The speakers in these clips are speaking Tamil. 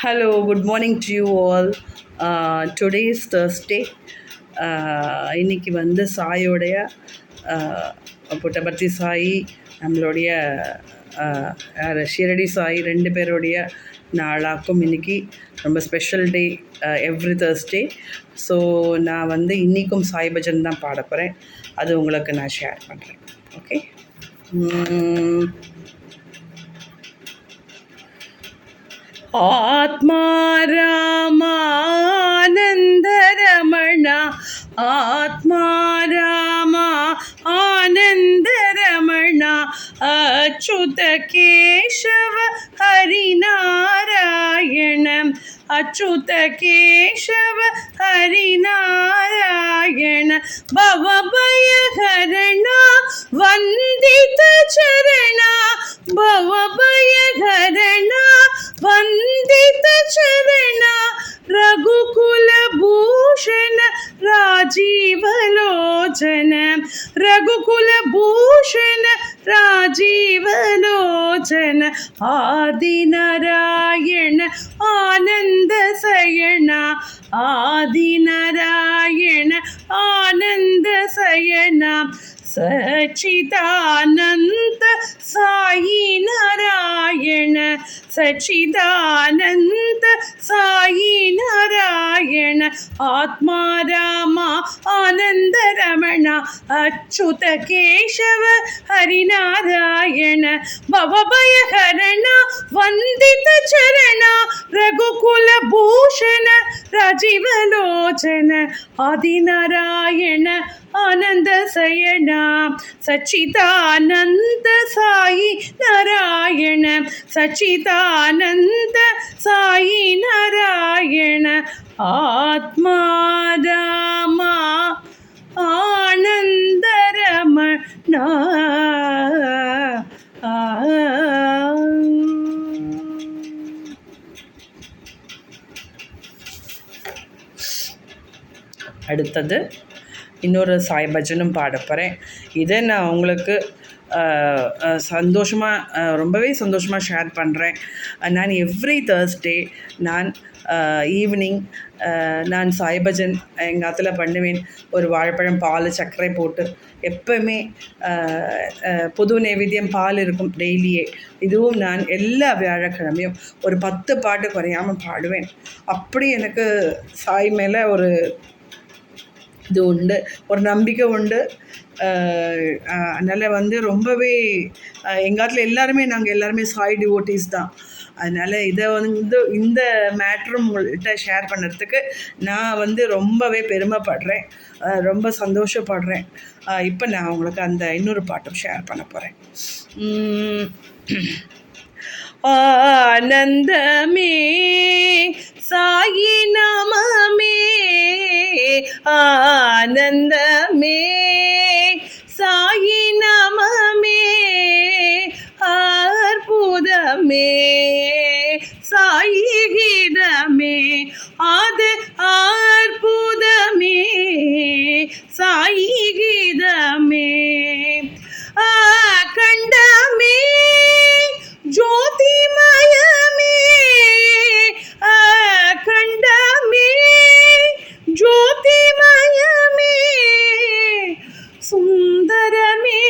Hello, good morning to you all. Today is Thursday. இன்னைக்கு வந்து சாயோடைய புட்டபர்த்தி சாயி நம்மளுடைய ஷிரடி சாயி ரெண்டு பேருடைய நாளாக்கும் இன்னைக்கு ரொம்ப special day every Thursday. So நான் வந்து இன்றைக்கும் சாய் பஜன் தான் பாட போகிறேன். அது உங்களுக்கு நான் ஷேர் பண்ணுறேன். ஓகே. ஆத்மா ராமானந்த ரமணா, ஆத்மா ராமா ஆனந்த ரமணா, அச்சுத கேசவ ஹரிநாராயணம், அச்சுத கேசவ ஹரிநாராயண, பவபயஹரணா வந்தித சரணா, பவபயஹரணா வந்தித சரணா, ரகுகுல பூஷண ராஜீவலோச்சன, ரகுகுல பூஷண ராஜீவலோச்சன, ஆதிநாராயண ஆனந்த சயனா, ஆதிநாராயண ஆனந்த சயனா, சச்சிதானந்த சாயி நாராயண, சச்சிதானந்த சாயி நாராயண, ஆத்மா ராமா ஆனந்த ரமணா, அச்சுத கேசவ ஹரிநாராயண, பவபயஹரணா வந்தித சரணா, ரகுகுல பூஷண ராஜீவலோச்சன, ஆதிநாராயண ஆனந்த சயனா, சச்சிதானந்த சாயி நாராயண, சச்சிதானந்த சாயி நாராயண, ஆத்மா ராமா ஆனந்த ரமணா. அடுத்தது இன்னொரு சாய் பஜனும் பாட போகிறேன். இதை நான் உங்களுக்கு ரொம்பவே சந்தோஷமாக ஷேர் பண்ணுறேன். நான் எவ்ரி Thursday நான் ஈவினிங் நான் சாய் பஜன் எங்கள் ஆற்றுல பண்ணுவேன். ஒரு வாழைப்பழம் பால் சர்க்கரை போட்டு எப்போவுமே புது நைவேத்தியம் பால் இருக்கும் டெய்லியே. இதுவும் நான் எல்லா வியாழக்கிழமையும் ஒரு 10 பாட்டு குறையாமல் பாடுவேன். அப்படி எனக்கு சாய் மேலே ஒரு இது உண்டு, ஒரு நம்பிக்கை உண்டு. அதனால் வந்து ரொம்பவே எங்கள் எல்லாருமே நாங்கள் எல்லாருமே சாய் டிவோட்டீஸ் தான். அதனால் இதை வந்து இந்த மேட்ரும் உங்கள்கிட்ட ஷேர் பண்ணுறதுக்கு நான் வந்து ரொம்பவே பெருமைப்படுறேன், ரொம்ப சந்தோஷப்படுறேன். இப்போ நான் உங்களுக்கு அந்த இன்னொரு பாட்டும் ஷேர் பண்ண போகிறேன். ஆனந்தமே சாயி நாமமே, ஆனந்தமே சாயி நாமமே, அற்புதமே சாயி கீதமே, அது அற்புதமே சாயி கீதமே, அகண்டமே ஜோதிமயமே, அகண்டமே ஜோதிமயமே, சுந்தரமே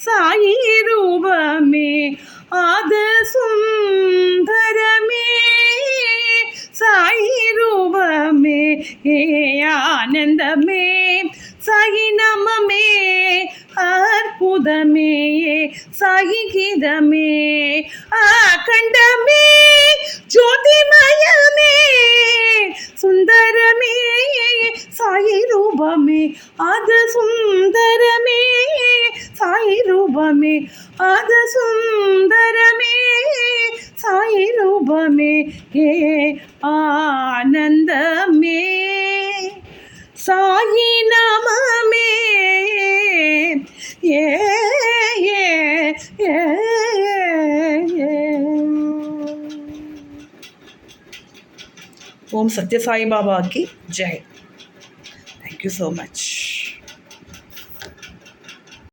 சாயி ரூபமே, அது சுந்தரமே சாயி ரூபமே, ஆனந்தமே சாயி நாமமே, அற்புதமே சாயி கீதமே, அகண்டமே ஜோதிமயமே, சுந்தரமே சாயி ரூபமே, அது சுந்தரமே சாயி ரூபமே, அது சுந்தரமே சாயி ரூபமே, ஆனந்தமே சாயி நாமமே. ஓம் சத்ய சாய் பாபா की जय. Thank you so much.